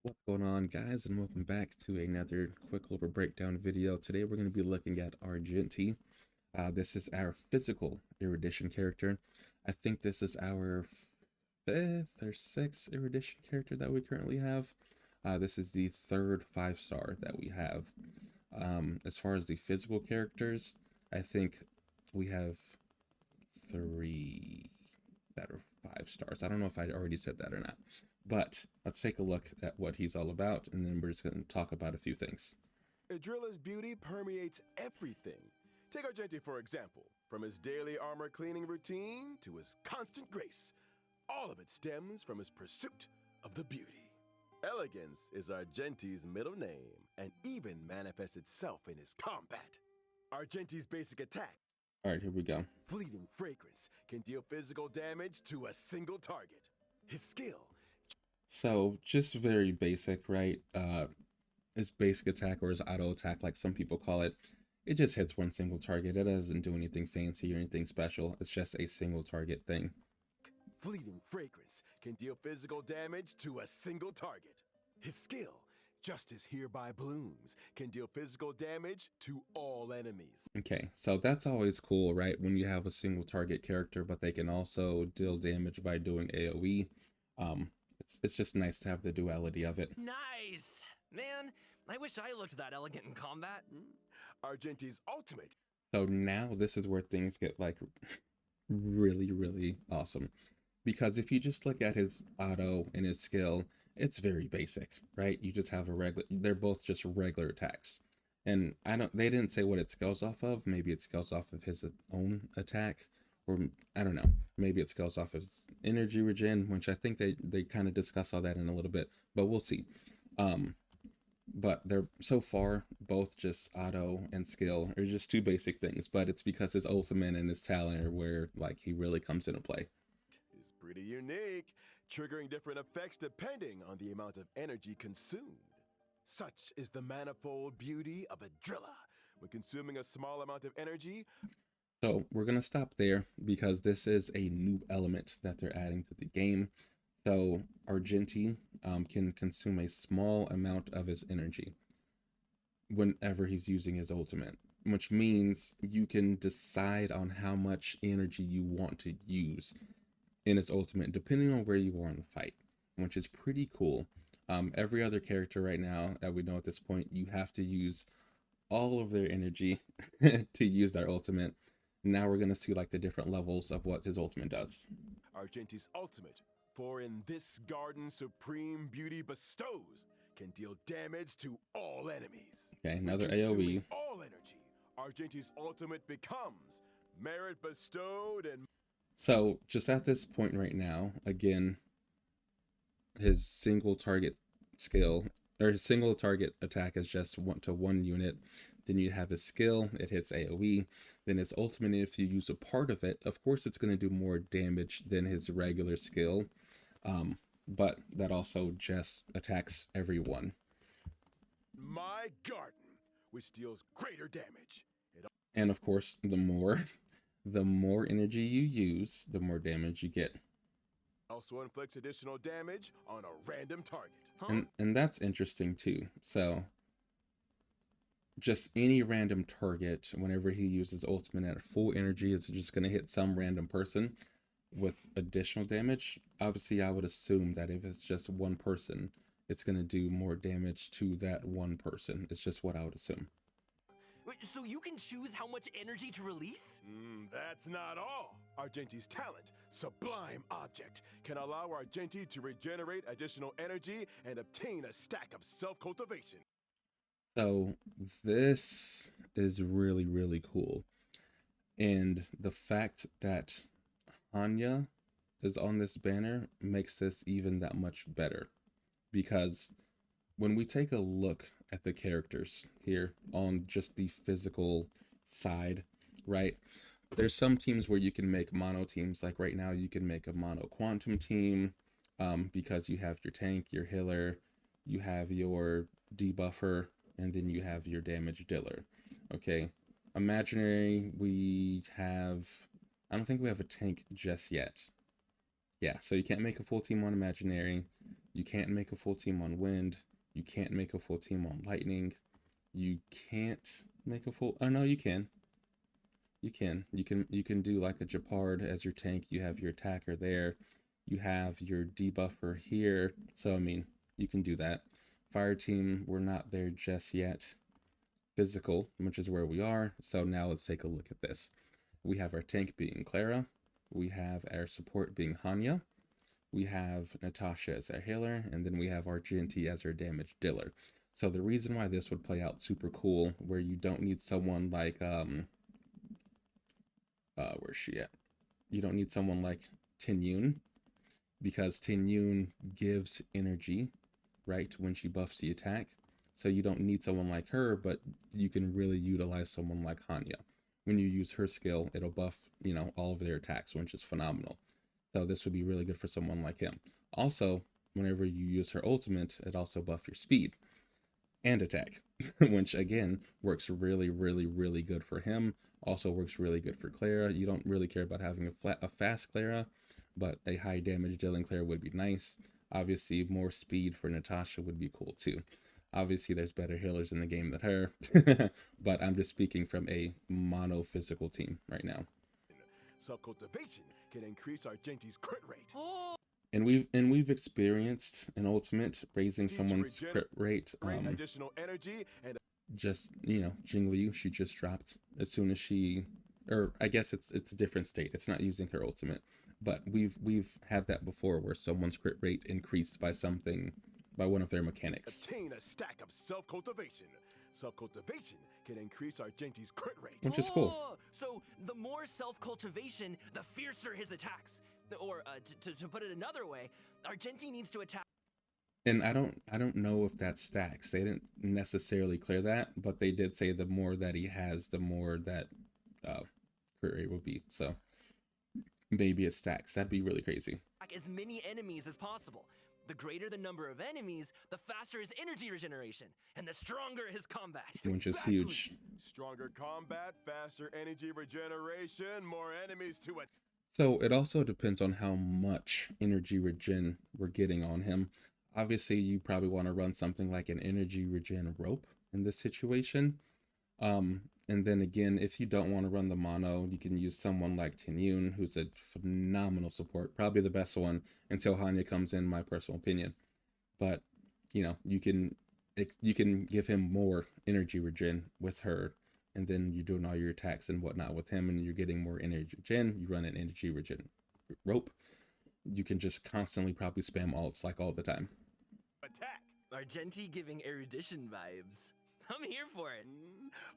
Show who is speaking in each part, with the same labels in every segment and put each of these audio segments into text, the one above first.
Speaker 1: What's going on, guys, and welcome back to another quick little breakdown video. Today we're going to be looking at Argenti. This is our physical erudition character. I think this is our fifth or sixth erudition character that we currently have. This is the third 5-star that we have. As far as the physical characters, I think we have 3 that are 5 stars. I don't know if I already said that or not. But let's take a look at what he's all about, and then we're just going to talk about a few things.
Speaker 2: Adrilla's beauty permeates everything. Take Argenti, for example. From his daily armor cleaning routine to his constant grace, all of it stems from his pursuit of the beauty. Elegance is Argenti's middle name and even manifests itself in his combat. Argenti's basic attack,
Speaker 1: All right, here we go.
Speaker 2: fleeting fragrance, can deal physical damage to a single target. His skill,
Speaker 1: So just very basic, right? His basic attack, or his auto attack, like some people call it, it just hits one single target. It doesn't do anything fancy or anything special. It's just a single target thing.
Speaker 2: fleeting fragrance, can deal physical damage to a single target. His skill, justice hereby blooms, can deal physical damage to all enemies.
Speaker 1: Okay, so that's always cool, right? When you have a single target character, but they can also deal damage by doing AoE. It's just nice to have the duality of it.
Speaker 3: Nice! Man, I wish I looked that elegant in combat.
Speaker 2: Argenti's ultimate,
Speaker 1: So now this is where things get like really awesome. Because if you just look at his auto and his skill, it's very basic, right? You just have a regular, they're both just regular attacks. And they didn't say what it scales off of. Maybe it scales off of his own attack, or I don't know. Maybe it scales off of his energy regen, which I think they kind of discuss all that in a little bit, but we'll see. But they're so far both just auto and skill are just two basic things, but it's because his ultimate and his talent are where like he really comes into play.
Speaker 2: is pretty unique, triggering different effects depending on the amount of energy consumed. Such is the manifold beauty of Adrilla. When consuming a small amount of energy,
Speaker 1: So we're gonna stop there because this is a new element that they're adding to the game. So Argenti can consume a small amount of his energy whenever he's using his ultimate, which means you can decide on how much energy you want to use in his ultimate depending on where you are in the fight, which is pretty cool. Every other character right now that we know at this point, you have to use all of their energy to use their ultimate. Now we're gonna see like the different levels of what his ultimate does.
Speaker 2: Argenti's ultimate, for in this garden supreme beauty bestows, can deal damage to all enemies.
Speaker 1: Okay,
Speaker 2: When
Speaker 1: another
Speaker 2: consuming
Speaker 1: AoE.
Speaker 2: all energy, Argenti's ultimate becomes merit bestowed and
Speaker 1: So just at this point right now, again, his single target skill or his single target attack is just one unit. Then you have his skill, it hits AoE. Then his ultimate, if you use a part of it, of course it's going to do more damage than his regular skill. But that also just attacks everyone.
Speaker 2: my garden, which deals greater damage. It
Speaker 1: And of course, the more energy you use, the more damage you get.
Speaker 2: also inflicts additional damage on a random target.
Speaker 3: Huh?
Speaker 1: And that's interesting too. So just any random target, whenever he uses ultimate at full energy, is just going to hit some random person with additional damage. Obviously, I would assume that if it's just one person, it's going to do more damage to that one person. It's just what I would assume.
Speaker 3: Wait, so you can choose how much energy to release?
Speaker 2: That's not all. Argenti's talent, Sublime Object, can allow Argenti to regenerate additional energy and obtain a stack of self-cultivation.
Speaker 1: So this is really cool. And the fact that Hanya is on this banner makes this even that much better. Because when we take a look at the characters here on just the physical side, right? There's some teams where you can make mono teams. Like right now, you can make a mono quantum team because you have your tank, your healer, you have your debuffer, and then you have your damage dealer. Okay, imaginary, I don't think we have a tank just yet. Yeah, so you can't make a full team on imaginary. You can't make a full team on wind. You can't make a full team on lightning. You can't make a full, oh no, you can. You can do like a Jeopard as your tank. You have your attacker there. You have your debuffer here. So I mean, you can do that. Fire team, we're not there just yet. Physical, which is where we are. So now let's take a look at this. We have our tank being Clara. We have our support being Hanya. We have Natasha as our healer, and then we have Argenti as our damage dealer. So the reason why this would play out super cool, where you don't need someone like where's she at? You don't need someone like Tinyun, because Tinyun gives energy, right, when she buffs the attack. So you don't need someone like her, but you can really utilize someone like Hanya. When you use her skill, it'll buff, you know, all of their attacks, which is phenomenal. So this would be really good for someone like him. Also, whenever you use her ultimate, it also buffs your speed and attack, which again works really, really, really good for him. Also works really good for Clara. You don't really care about having a fast Clara, but a high damage dealing Clara would be nice. Obviously, more speed for Natasha would be cool too. Obviously, there's better healers in the game than her, but I'm just speaking from a mono physical team right now.
Speaker 2: Self-cultivation can increase Argenti's crit rate.
Speaker 1: And we've experienced an ultimate raising someone's crit rate.
Speaker 2: Additional energy and
Speaker 1: just, you know, Jingliu, she just dropped as soon as she, or I guess it's a different state. It's not using her ultimate, but we've had that before where someone's crit rate increased by something, by one of their mechanics.
Speaker 2: Obtain a stack of self-cultivation. Self-cultivation can increase Argenti's crit rate.
Speaker 1: Which is cool.
Speaker 3: So the more self-cultivation, the fiercer his attacks. Or to put it another way, Argenti needs to attack.
Speaker 1: And I don't know if that stacks. They didn't necessarily clear that, but they did say the more that he has, the more that crit rate will be. So maybe it stacks. That'd be really crazy.
Speaker 3: As many enemies as possible. The greater the number of enemies, the faster his energy regeneration, and the stronger his combat.
Speaker 1: Which is huge.
Speaker 2: Stronger combat, faster energy regeneration, more enemies to it.
Speaker 1: So it also depends on how much energy regen we're getting on him. Obviously, you probably want to run something like an energy regen rope in this situation. And then again, if you don't want to run the mono, you can use someone like Tinyun, who's a phenomenal support, probably the best one until Hanya comes in, my personal opinion. But you know, you can give him more energy regen with her, and then you're doing all your attacks and whatnot with him, and you're getting more energy regen. You run an energy regen rope. You can just constantly probably spam alts like all the time.
Speaker 2: Attack!
Speaker 3: Argenti giving erudition vibes. I'm here for it.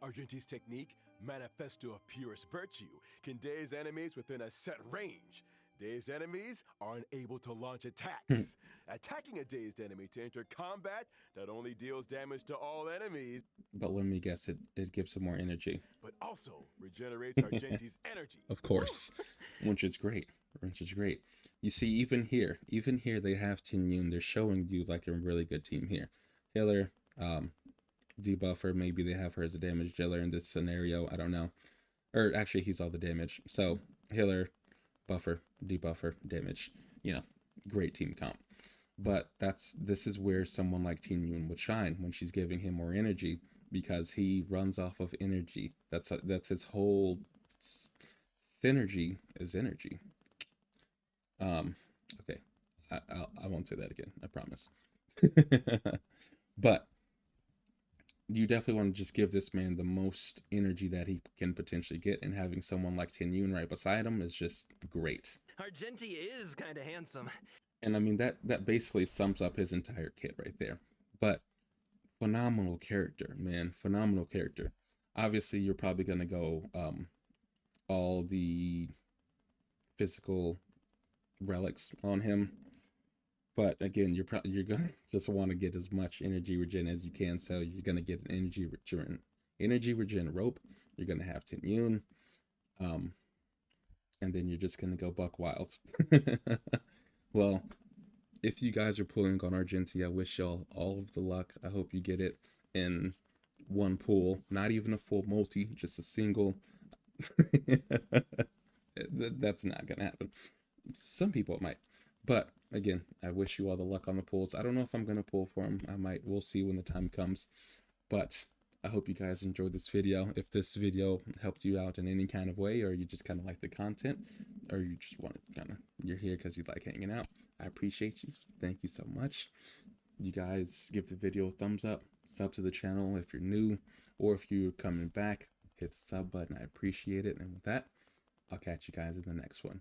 Speaker 2: Argenti's technique, Manifesto of Purest Virtue, can daze enemies within a set range. Dazed enemies are unable to launch attacks. Attacking a dazed enemy to enter combat not only deals damage to all enemies,
Speaker 1: but let me guess, it gives him more energy.
Speaker 2: But also regenerates Argenti's energy.
Speaker 1: Of course, which is great. You see, even here they have Tinyun. They're showing you like a really good team here. Healer, debuffer, maybe they have her as a damage dealer in this scenario. I don't know. Or actually, he's all the damage. So healer, buffer, debuffer, damage. You know, great team comp. But this is where someone like Tinyun would shine when she's giving him more energy, because he runs off of energy. That's his whole synergy is energy. Okay, I won't say that again. I promise. But you definitely want to just give this man the most energy that he can potentially get, and having someone like Tinyun right beside him is just great.
Speaker 3: Argenti is kind of handsome.
Speaker 1: And I mean, that basically sums up his entire kit right there. But phenomenal character, man. Phenomenal character. Obviously, you're probably going to go all the physical relics on him. But again, you're going to just want to get as much energy regen as you can. So you're going to get an energy regen rope. You're going to have Tinyun. And then you're just going to go buck wild. Well, if you guys are pulling on Argenti, I wish y'all all of the luck. I hope you get it in one pull, not even a full multi, just a single. That's not going to happen. Some people might. But again, I wish you all the luck on the pulls. I don't know if I'm going to pull for them. We'll see when the time comes. But I hope you guys enjoyed this video. If this video helped you out in any kind of way, or you just kind of like the content, or you just want to you're here because you like hanging out, I appreciate you. Thank you so much. You guys give the video a thumbs up, sub to the channel if you're new, or if you're coming back, hit the sub button. I appreciate it. And with that, I'll catch you guys in the next one.